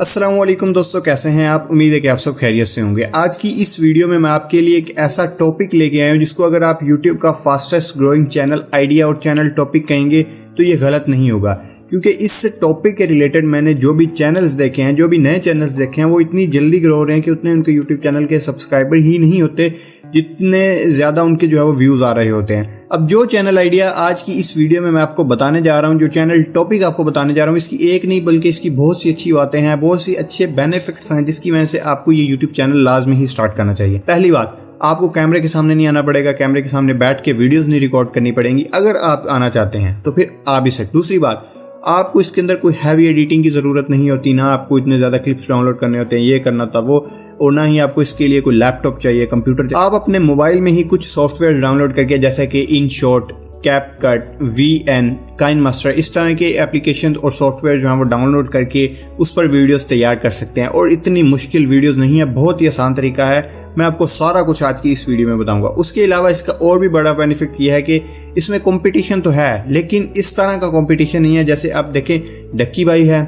अस्सलाम वालेकुम दोस्तों, कैसे हैं आप। उम्मीद है कि आप सब खैरियत से होंगे। आज की इस वीडियो में मैं आपके लिए एक ऐसा टॉपिक लेके आया हूं जिसको अगर आप YouTube का फास्टेस्ट ग्रोइंग चैनल आइडिया और चैनल टॉपिक कहेंगे तो ये गलत नहीं होगा, क्योंकि इस टॉपिक के रिलेटेड मैंने जो भी चैनल्स देखे हैं, जो भी नए चैनल्स देखे हैं, वो इतनी जल्दी ग्रो हो रहे हैं कि उतने उनके YouTube चैनल के सब्सक्राइबर ही नहीं होते जितने ज़्यादा उनके जो है वो व्यूज़ आ रहे होते हैं। अब जो चैनल आइडिया आज की इस वीडियो में मैं आपको बताने जा रहा हूँ, जो चैनल टॉपिक आपको बताने जा रहा हूँ, इसकी एक नहीं बल्कि इसकी बहुत सी अच्छी बातें हैं, बहुत सी अच्छे बेनिफिट्स हैं, जिसकी वजह से आपको ये यूट्यूब चैनल लाजमी ही स्टार्ट करना चाहिए। पहली बात, आपको कैमरे के सामने नहीं आना पड़ेगा, कैमरे के सामने बैठ के वीडियोस नहीं रिकॉर्ड करनी पड़ेंगी। अगर आप आना चाहते हैं तो फिर आ भी सकते। दूसरी बात, आपको इसके अंदर कोई हैवी एडिटिंग की ज़रूरत नहीं होती, ना आपको इतने ज़्यादा क्लिप्स डाउनलोड करने होते हैं, ये करना था वो, और ना ही आपको इसके लिए कोई लैपटॉप चाहिए, कंप्यूटर चाहिए। आप अपने मोबाइल में ही कुछ सॉफ्टवेयर डाउनलोड करके, जैसे कि InShot, CapCut, VN, KineMaster, इस तरह के एप्लीकेशन और सॉफ्टवेयर जो है वो डाउनलोड करके उस पर वीडियोस तैयार कर सकते हैं। और इतनी मुश्किल वीडियोस नहीं है, बहुत ही आसान तरीका है। मैं आपको सारा कुछ आज की इस वीडियो में बताऊंगा। उसके अलावा इसका और भी बड़ा बेनिफिट यह है कि इसमें कंपटीशन तो है, लेकिन इस तरह का कंपटीशन नहीं है जैसे आप देखें डक्की भाई है।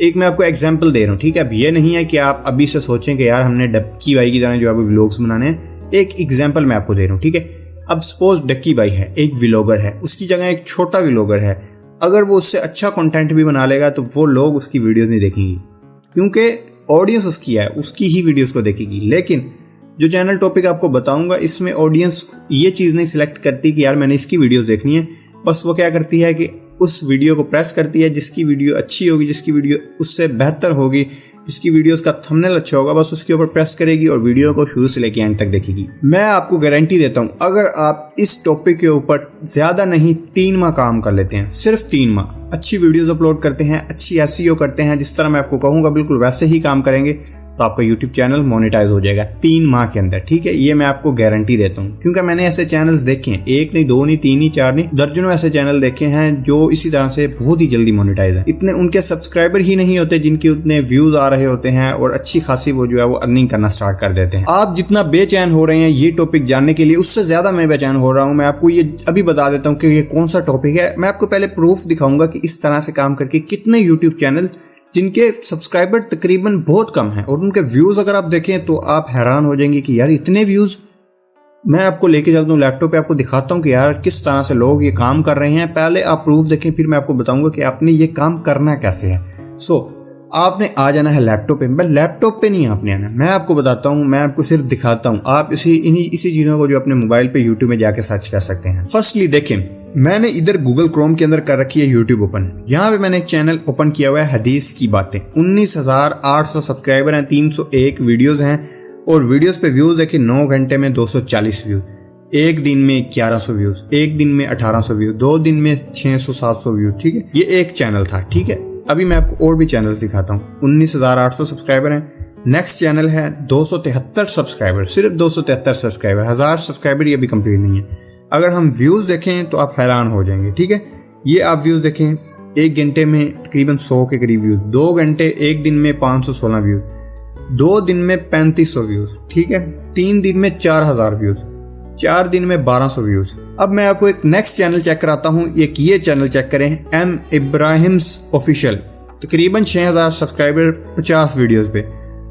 एक मैं आपको एग्जांपल दे रहा हूँ, ठीक है। अब ये नहीं है कि आप अभी से सोचें कि यार हमने डक्की भाई की तरह जो है वो व्लॉग्स बनाने हैं। एक एग्जांपल मैं आपको दे रहा हूँ, ठीक है। अब सपोज डक्की भाई है, एक व्लॉगर है, उसकी जगह एक छोटा व्लॉगर है। अगर वो उससे अच्छा कंटेंट भी बना लेगा तो वो लोग उसकी वीडियोस नहीं देखेंगे, क्योंकि ऑडियंस उसकी है, उसकी ही वीडियोस को देखेगी। लेकिन जो चैनल टॉपिक आपको बताऊंगा, इसमें ऑडियंस ये चीज़ नहीं सिलेक्ट करती कि यार मैंने इसकी वीडियोस देखनी है। बस वो क्या करती है कि उस वीडियो को प्रेस करती है, जिसकी वीडियो अच्छी होगी, जिसकी वीडियो उससे बेहतर होगी, जिसकी वीडियोस का थंबनेल अच्छा होगा, बस उसके ऊपर प्रेस करेगी और वीडियो को शुरू से लेकर एंड तक देखेगी। मैं आपको गारंटी देता हूं, अगर आप इस टॉपिक के ऊपर ज्यादा नहीं 3 माह काम कर लेते हैं, सिर्फ 3 माह, अच्छी वीडियोस अपलोड करते हैं, अच्छी SEO करते हैं, जिस तरह मैं आपको कहूंगा बिल्कुल वैसे ही काम करेंगे, तो आपका YouTube चैनल मोनेटाइज हो जाएगा 3 माह के अंदर, ठीक है। ये मैं आपको गारंटी देता हूँ, क्योंकि मैंने ऐसे चैनल्स देखे हैं, 1 नहीं, 2 नहीं, 3 नहीं, 4 नहीं, दर्जनों ऐसे चैनल देखे हैं जो इसी तरह से बहुत ही जल्दी मोनेटाइज है। इतने उनके सब्सक्राइबर ही नहीं होते जिनके उतने व्यूज आ रहे होते हैं, और अच्छी खासी वो जो है वो अर्निंग करना स्टार्ट कर देते हैं। आप जितना बेचैन हो रहे हैं ये टॉपिक जानने के लिए, उससे ज्यादा मैं बेचैन हो रहा हूँ। मैं आपको ये अभी बता देता हूँ कि ये कौन सा टॉपिक है। मैं आपको पहले प्रूफ दिखाऊंगा कि इस तरह से काम करके कितने यूट्यूब चैनल जिनके सब्सक्राइबर तकरीबन बहुत कम हैं और उनके व्यूज अगर आप देखें तो आप हैरान हो जाएंगे कि यार इतने व्यूज। मैं आपको लेके चलता हूँ लैपटॉप पे, आपको दिखाता हूँ कि यार किस तरह से लोग ये काम कर रहे हैं। पहले आप प्रूफ देखें, फिर मैं आपको बताऊंगा कि आपने ये काम करना कैसे है। आपने आ जाना है लैपटॉप पे। मैं लैपटॉप पे नहीं आपने आना, मैं आपको बताता हूँ, मैं आपको सिर्फ दिखाता हूँ। आप इसी चीज़ों को जो अपने मोबाइल पे यूट्यूब में जाके सर्च कर सकते हैं। फर्स्टली देखें, मैंने इधर गूगल क्रोम के अंदर कर रखी है यूट्यूब ओपन। यहाँ पे मैंने एक चैनल ओपन किया हुआ है हदीस की बातें। 19,800 सब्सक्राइबर हैं, 301 वीडियोज हैं, और वीडियोस पे व्यूज देखिए 9 घंटे में 240 व्यूज, एक दिन में 1100 व्यूज, एक दिन में 1800 व्यूज, 2 दिन में 600-700 व्यूज, ठीक है। ये एक चैनल था, ठीक है। अभी मैं आपको और भी चैनल्स दिखाता हूँ। 19,800 सब्सक्राइबर हैं। नेक्स्ट चैनल है 273 सब्सक्राइबर, सिर्फ 273 सब्सक्राइबर, 1000 सब्सक्राइबर ये भी कंप्लीट नहीं है। अगर हम व्यूज देखें तो आप हैरान हो जाएंगे, ठीक है। ये आप व्यूज देखें, 1 घंटे में तकरीबन 100 के करीब व्यूज, 2 घंटे, एक दिन में 516 व्यूज, 2 दिन में 3500 व्यूज, ठीक है। 3 दिन में 4000 व्यूज, 4 दिन में 1200 व्यूज। अब मैं आपको एक नेक्स्ट चैनल चेक कराता हूँ। एक ये चैनल चेक करें, M इब्राहिम्स ऑफिशियल, तकरीबन 6000 सब्सक्राइबर, 50 वीडियोस पे,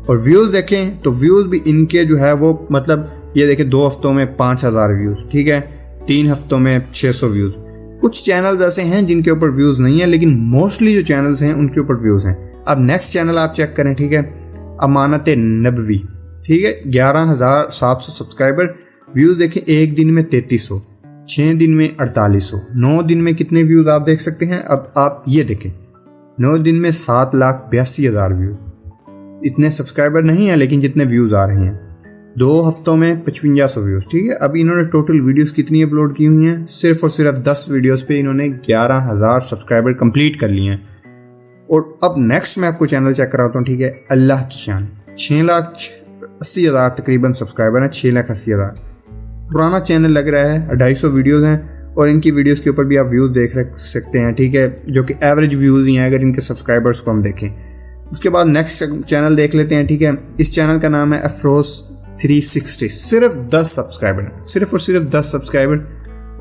और व्यूज देखें तो व्यूज भी इनके जो है वो मतलब ये देखें 2 हफ्तों में 5000 व्यूज, ठीक है, 3 हफ्तों में 600 व्यूज। कुछ चैनल्स ऐसे हैं जिनके ऊपर व्यूज नहीं है, लेकिन मोस्टली जो चैनल्स हैं उनके ऊपर व्यूज हैं। अब नेक्स्ट चैनल आप चेक करें, ठीक है, अमानत नबवी, ठीक है, 11,700 सब्सक्राइबर, व्यूज देखें, एक दिन में 3300, 6 दिन में 4800, 9 दिन में कितने व्यूज आप देख सकते हैं। अब आप ये देखें, 9 दिन में 7,82,000 व्यूज। इतने सब्सक्राइबर नहीं है, लेकिन जितने व्यूज आ रहे हैं। 2 हफ्तों में 5500 व्यूज, ठीक है। अब इन्होंने टोटल वीडियोस कितनी अपलोड की हुई हैं, सिर्फ और सिर्फ 10 वीडियोस पे इन्होंने 11,000 सब्सक्राइबर कंप्लीट कर लिए हैं। और अब नेक्स्ट मैं आपको चैनल चेक कराता हूँ, ठीक है, अल्लाह की शान, 6,80,000 तकरीबन सब्सक्राइबर हैं, 6,80,000। पुराना चैनल लग रहा है, 250 वीडियोज़ हैं, और इनकी वीडियोस के ऊपर भी आप व्यूज़ देख सकते हैं, ठीक है, जो कि एवरेज व्यूज़ ही हैं अगर इनके सब्सक्राइबर्स को हम देखें। उसके बाद नेक्स्ट चैनल देख लेते हैं, ठीक है। इस चैनल का नाम है अफरोज 360, सिर्फ 10 सब्सक्राइबर, सिर्फ और सिर्फ 10 सब्सक्राइबर,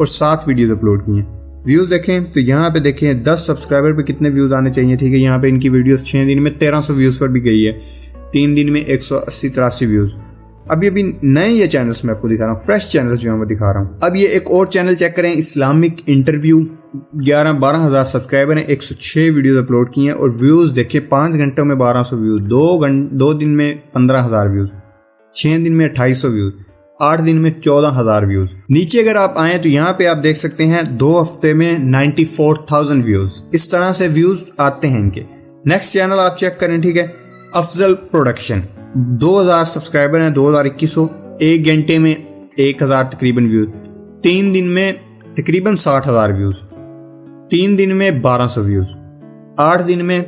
और 7 वीडियोज अपलोड की हैं। व्यूज़ देखें तो यहाँ पे देखें 10 सब्सक्राइबर पे कितने व्यूज़ आने चाहिए, ठीक है। यहाँ पे इनकी वीडियोस 6 दिन में 1300 व्यूज़ पर भी गई है, 3 दिन में 180-83 व्यूज़। अभी नए ये चैनल्स मैं आपको दिखा रहा हूँ, फ्रेश चैनल्स जो मैं दिखा रहा हूँ। अब ये एक और चैनल चेक करें, इस्लामिक इंटरव्यू, 11-12 हज़ार सब्सक्राइबर हैं, 106 वीडियोस अपलोड किए हैं और व्यूज़ देखिए 5 घंटों में 1200 व्यूज़, 2 दिन में 15,000 व्यूज़, 6 दिन में 2800 व्यूज़, 8 दिन में 14,000 व्यूज़। नीचे अगर आप आएँ तो यहाँ पे आप देख सकते हैं 2 हफ्ते में 94,000 व्यूज़। इस तरह से व्यूज़ आते हैं इनके। नेक्स्ट चैनल आप चेक करें, ठीक है, अफजल प्रोडक्शन, 2000 सब्सक्राइबर हैं, 2100, 1 घंटे में 1000 तकरीबन व्यूज़, 3 दिन में तकरीबन 60,000 व्यूज़, 3 दिन में 1200 व्यूज़, 8 दिन में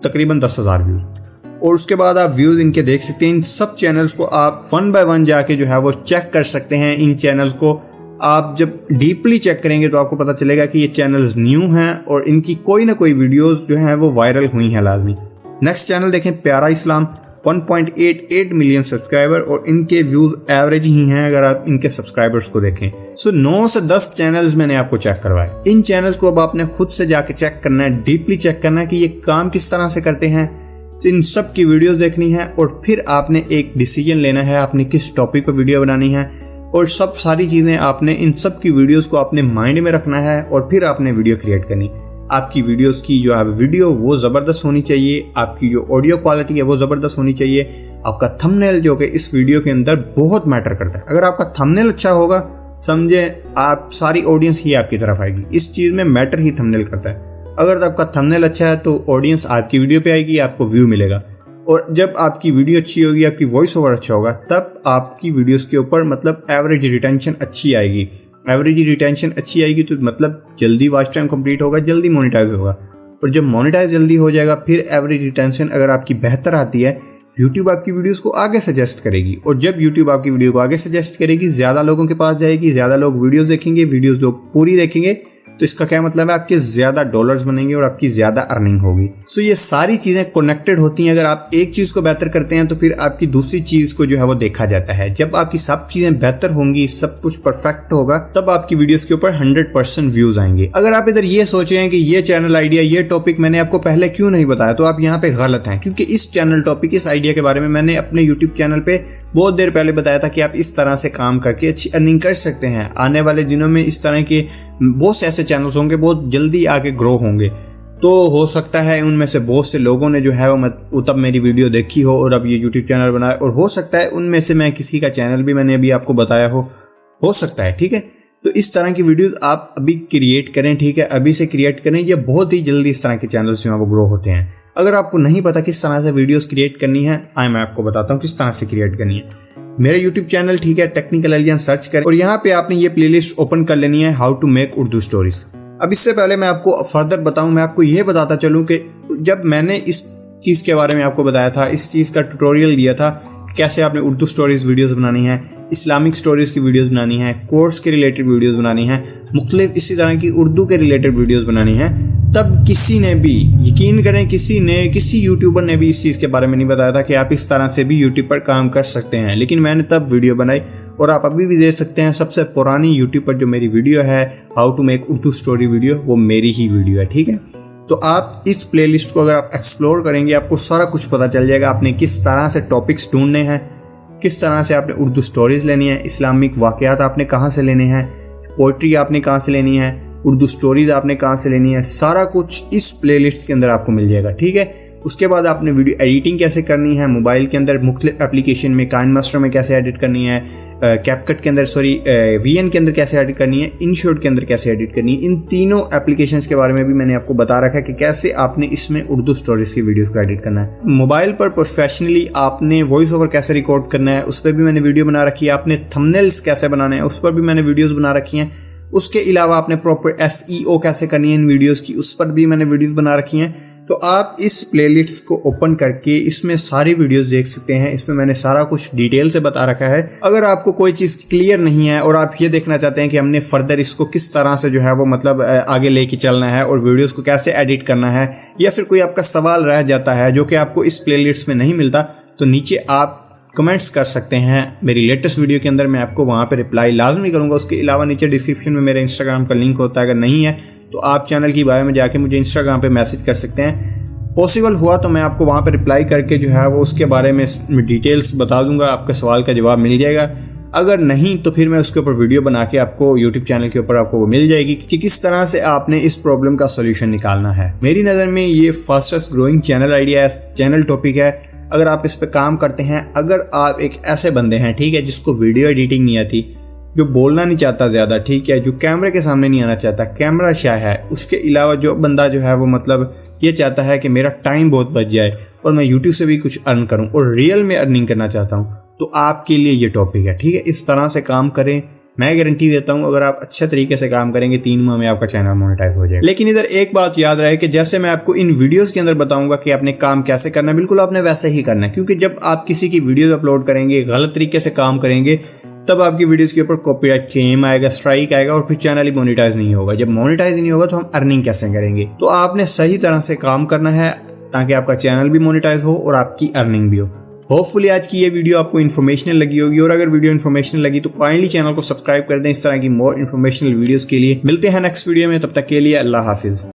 तकरीबन 10,000 व्यूज़। और उसके बाद आप व्यूज़ इनके देख सकते हैं। इन सब चैनल्स को आप 1 बाय 1 जाके जो है वो चेक कर सकते हैं। इन चैनल्स को आप जब डीपली चेक करेंगे तो आपको पता चलेगा कि ये चैनल्स न्यू हैं और इनकी कोई ना कोई वीडियोस जो हैं वो वायरल हुई हैं लाजमी। नेक्स्ट चैनल देखें, प्यारा इस्लाम, 1.88 मिलियन सब्सक्राइबर और इनके व्यूज़ एवरेज ही हैं अगर आप इनके सब्सक्राइबर्स को देखें। सो 9 से 10 चैनल्स मैंने आपको चेक करवाए। इन चैनल्स को अब आपने खुद से जाके चेक करना है, डीपली चेक करना है कि ये काम किस तरह से करते हैं। तो इन सब की वीडियोस देखनी है और फिर आपने एक डिसीजन लेना है, आपने किस टॉपिक पर वीडियो बनानी है और सब सारी चीज़ें आपने इन सब की वीडियोस को अपने माइंड में रखना है और फिर आपने वीडियो क्रिएट करनी। आपकी वीडियोस की जो है वीडियो वो ज़बरदस्त होनी चाहिए, आपकी जो ऑडियो क्वालिटी है वो ज़बरदस्त होनी चाहिए, आपका थंबनेल जो कि इस वीडियो के अंदर बहुत मैटर करता है। अगर आपका थंबनेल अच्छा होगा, समझे आप सारी ऑडियंस ही आपकी तरफ आएगी। इस चीज़ में मैटर ही थंबनेल करता है। अगर आपका थंबनेल अच्छा है तो ऑडियंस आपकी वीडियो पे आएगी, आपको व्यू मिलेगा। और जब आपकी वीडियो अच्छी होगी, आपकी वॉइस ओवर अच्छा होगा, तब आपकी वीडियोस के ऊपर मतलब एवरेज रिटेंशन अच्छी आएगी। एवरेज रिटेंशन अच्छी आएगी तो मतलब जल्दी वॉच टाइम कंप्लीट होगा, जल्दी मोनेटाइज होगा। और जब मोनेटाइज जल्दी हो जाएगा, फिर एवरेज रिटेंशन अगर आपकी बेहतर आती है, यूट्यूब आपकी वीडियोस को आगे सजेस्ट करेगी। और जब यूट्यूब आपकी वीडियो को आगे सजेस्ट करेगी, ज़्यादा लोगों के पास जाएगी, ज़्यादा लोग वीडियोस देखेंगे, वीडियोस लोग पूरी देखेंगे, तो इसका क्या मतलब है, आपके ज़्यादा डॉलर्स बनेंगे और आपकी ज़्यादा अर्निंग होगी। सो ये सारी चीज़ें कनेक्टेड होती हैं। अगर आप एक चीज़ को बेहतर करते हैं तो फिर आपकी दूसरी चीज़ को जो है वो देखा जाता है। जब आपकी सब चीज़ें बेहतर होंगी, सब कुछ परफेक्ट होगा, तब आपकी वीडियोस के ऊपर 100% व्यूज़ आएंगे। अगर आप इधर ये सोच रहे हैं कि ये चैनल आइडिया, ये टॉपिक मैंने आपको पहले क्यों नहीं बताया, तो आप यहाँ पे गलत हैं। क्योंकि इस चैनल टॉपिक, इस आइडिया के बारे में मैंने अपने यूट्यूब चैनल पे बहुत देर पहले बताया था कि आप इस तरह से काम करके अच्छी अर्निंग कर सकते हैं। आने वाले दिनों में इस तरह के बहुत से ऐसे चैनल्स होंगे, बहुत जल्दी आगे ग्रो होंगे। तो हो सकता है उनमें से बहुत से लोगों ने जो है वो तब मेरी वीडियो देखी हो और अब ये यूट्यूब चैनल बनाया, और हो सकता है उनमें से मैं किसी का चैनल भी मैंने अभी आपको बताया हो सकता है, ठीक है। तो इस तरह की वीडियोस आप अभी क्रिएट करें, ठीक है, अभी से क्रिएट करें। ये बहुत ही जल्दी इस तरह के चैनल्स जो है वो ग्रो होते हैं। अगर आपको नहीं पता किस तरह से वीडियोस क्रिएट करनी है, मैं आपको बताता हूँ किस तरह से क्रिएट करनी है। मेरे YouTube चैनल, ठीक है, टेक्निकल एलियन सर्च करें और यहाँ पे आपने ये प्लेलिस्ट ओपन कर लेनी है, how to make Urdu stories. अब इससे पहले मैं आपको फर्दर बताऊं, मैं आपको ये बताता चलूं कि जब मैंने इस चीज़ के बारे में आपको बताया था, इस चीज़ का ट्यूटोरियल दिया था, कैसे आपने उर्दू स्टोरीज वीडियोस बनानी है, इस्लामिक स्टोरीज की वीडियोस बनानी है, कोर्स के रिलेटेड वीडियोस बनानी है, मुख्तलिफ इसी तरह की उर्दू के रिलेटेड वीडियोस बनानी है, तब किसी ने भी, यकीन करें, किसी यूट्यूबर ने भी इस चीज़ के बारे में नहीं बताया था कि आप इस तरह से भी यूट्यूब पर काम कर सकते हैं। लेकिन मैंने तब वीडियो बनाई और आप अभी भी देख सकते हैं। सबसे पुरानी यूट्यूब पर जो मेरी वीडियो है, how to make Urdu story video, वो मेरी ही वीडियो है, ठीक है। तो आप इस प्लेलिस्ट को अगर आप एक्सप्लोर करेंगे, आपको सारा कुछ पता चल जाएगा। आपने किस तरह से टॉपिक्स ढूंढने हैं, किस तरह से आपने उर्दू स्टोरीज लेनी है, इस्लामिक वाक़यात आपने कहाँ से लेने हैं, पोइट्री आपने कहाँ से लेनी है, उर्दू स्टोरीज आपने कहाँ से लेनी है, सारा कुछ इस प्लेलिस्ट के अंदर आपको मिल जाएगा, ठीक है। उसके बाद आपने वीडियो एडिटिंग कैसे करनी है, मोबाइल के अंदर मुख्तलिफ एप्लीकेशन में, काइनमास्टर में कैसे एडिट करनी है, कैपकट के अंदर VN के अंदर कैसे एडिट करनी है, इनशॉट के अंदर कैसे एडिट करनी है, इन तीनों एप्लीकेशंस के बारे में भी मैंने आपको बता रखा है कि कैसे आपने इसमें उर्दू स्टोरीज की वीडियोस को एडिट करना है। मोबाइल पर प्रोफेशनली आपने वॉइस ओवर कैसे रिकॉर्ड करना है, उस पर भी मैंने वीडियो बना रखी है। आपने थंबनेल्स कैसे बनाने हैं, उस पर भी मैंने वीडियोस बना रखी हैं। उसके अलावा आपने प्रॉपर SEO कैसे करनी है इन वीडियोस की, उस पर भी मैंने वीडियोस बना रखी हैं। तो आप इस प्लेलिस्ट को ओपन करके इसमें सारी वीडियोस देख सकते हैं। इसमें मैंने सारा कुछ डिटेल से बता रखा है। अगर आपको कोई चीज़ क्लियर नहीं है और आप ये देखना चाहते हैं कि हमने फर्दर इसको किस तरह से जो है वो मतलब आगे लेके चलना है और वीडियोस को कैसे एडिट करना है, या फिर कोई आपका सवाल रह जाता है जो कि आपको इस प्लेलिस्ट में नहीं मिलता, तो नीचे आप कमेंट्स कर सकते हैं मेरी लेटेस्ट वीडियो के अंदर, मैं आपको वहाँ पे रिप्लाई लाजमी करूँगा। उसके अलावा नीचे डिस्क्रिप्शन में मेरे इंस्टाग्राम का लिंक होता है, अगर नहीं है तो आप चैनल की बायो में जाके मुझे इंस्टाग्राम पे मैसेज कर सकते हैं। पॉसिबल हुआ तो मैं आपको वहाँ पे रिप्लाई करके जो है वो उसके बारे में डिटेल्स बता दूंगा, आपके सवाल का जवाब मिल जाएगा। अगर नहीं तो फिर मैं उसके ऊपर वीडियो बना के आपको यूट्यूब चैनल के ऊपर आपको वो मिल जाएगी कि किस तरह से आपने इस प्रॉब्लम का सोल्यूशन निकालना है। मेरी नज़र में ये फास्टेस्ट ग्रोइंग चैनल आइडिया है, चैनल टॉपिक है। अगर आप इस पे काम करते हैं, अगर आप एक ऐसे बंदे हैं, ठीक है, जिसको वीडियो एडिटिंग नहीं आती, जो बोलना नहीं चाहता ज़्यादा, ठीक है, जो कैमरे के सामने नहीं आना चाहता, कैमरा शाय है, उसके अलावा जो बंदा जो है वो मतलब ये चाहता है कि मेरा टाइम बहुत बच जाए और मैं यूट्यूब से भी कुछ अर्न करूं और रियल में अर्निंग करना चाहता हूं, तो आपके लिए ये टॉपिक है, ठीक है। इस तरह से काम करें, मैं गारंटी देता हूं अगर आप अच्छे तरीके से काम करेंगे 3 माह में आपका चैनल मोनेटाइज हो जाएगा। लेकिन इधर एक बात याद रहे कि जैसे मैं आपको इन वीडियोस के अंदर बताऊंगा कि आपने काम कैसे करना है, बिल्कुल आपने वैसे ही करना है। क्योंकि जब आप किसी की वीडियोस अपलोड करेंगे, गलत तरीके से काम करेंगे, तब आपकी वीडियोस के ऊपर कॉपीराइट क्लेम आएगा, स्ट्राइक आएगा और फिर चैनल ही मोनेटाइज नहीं होगा। जब मोनेटाइज नहीं होगा तो हम अर्निंग कैसे करेंगे? तो आपने सही तरह से काम करना है ताकि आपका चैनल भी मोनेटाइज हो और आपकी अर्निंग भी हो। होपफुली आज की ये वीडियो आपको इन्फॉर्मेशनल लगी होगी, और अगर वीडियो इन्फॉर्मेशनल लगी तो काइंडली चैनल को सब्सक्राइब कर दें। इस तरह की मोर इन्फॉर्मेशनल वीडियोस के लिए मिलते हैं नेक्स्ट वीडियो में, तब तक के लिए अल्लाह हाफिज।